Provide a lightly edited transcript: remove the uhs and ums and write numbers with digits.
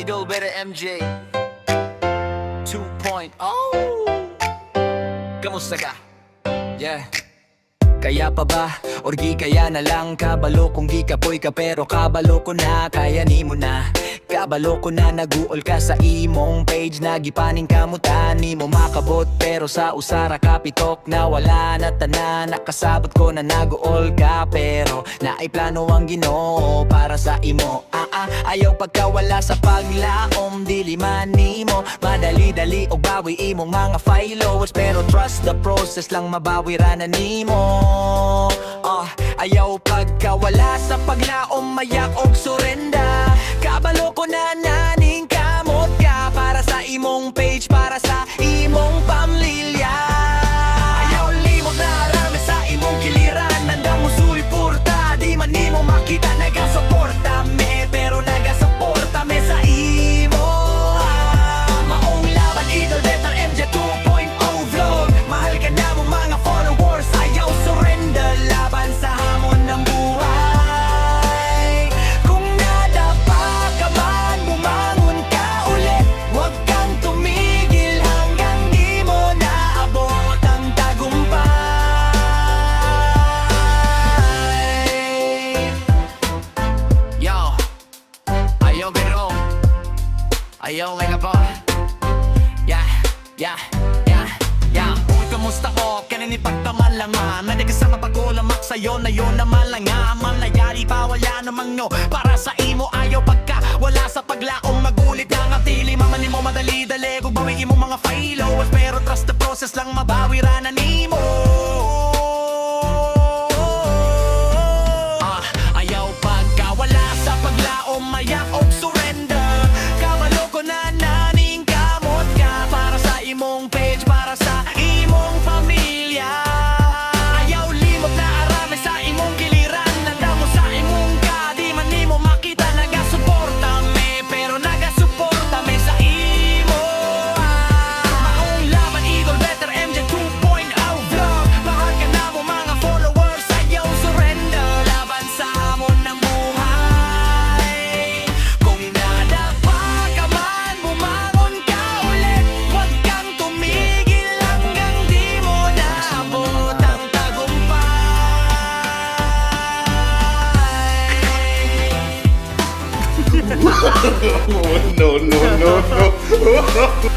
Idol Better MJ 2.0. Kamusta ka? Yeah. Kaya pa ba? Or di kaya na lang kabalo kung di kapoy ka pero kabalo ko na kaya ni mo na. Kabalo ko na naguol ka sa imong page na gipaning kamutan ni mo makabot pero sa usara kapitok na wala na tanan. Nakasabot ko na naguol ka pero naiplano ang Ginoo para sa imo. Ayaw pagkawala sa paglaom diliman nimo madali-dali og bawi imong mga followers pero trust the process lang mabawi ra na nimo. Ayaw pagkawala sa paglaom mayak og surrender. Kabalo ko na naning kamot ka para sa imong page para sa imong pamilya. Ayaw limot na arami sa imong giliran nandang mo sulporta di man nimo makita nagasuporta me pero nagasuporta me sa imo. Maong laban Idol Better MJ 2.0 vlog. Mahal ka na mo mga followers ayaw surrender laban sa hamon ng buhay. Kung nadapa ka man bumangon ka ulit huwag kang tumigil hanggang di mo naabot ang tagumpay. Yo, ayaw biro, ayaw may labo. Yeah, yeah, yeah, yeah. Uy, kamusta ko? Kanin ipagtaman lang Nadi kasama pag-ulamak sa'yo na yun naman lang nga. Manayari pa wala namang no para sa imo ayaw pagka wala sa paglaong magulit nga tili mamanin mo madali-dali kung bawi mo mga followers pero trust the process lang mabawi ra na nimo. Ayaw pagka wala sa paglaom mayak og surrender. Kabalo ko na naning kamot ka para sa imong page para sa imong pamilya. Ayaw limot na arami sa imong giliran nandang mo sa imong ka di man nimo makita nagasuporta me pero nagasuporta me sa imo. Maong laban Idol Better MJ 2.0 vlog. Mahal ka na mo mga followers ayaw surrender laban sa hamon ng buhay. Kung nadapa ka man bumangon ka ulit huwag kang tumigil hanggang di mo naabot ang tagumpay. No, no, no, no.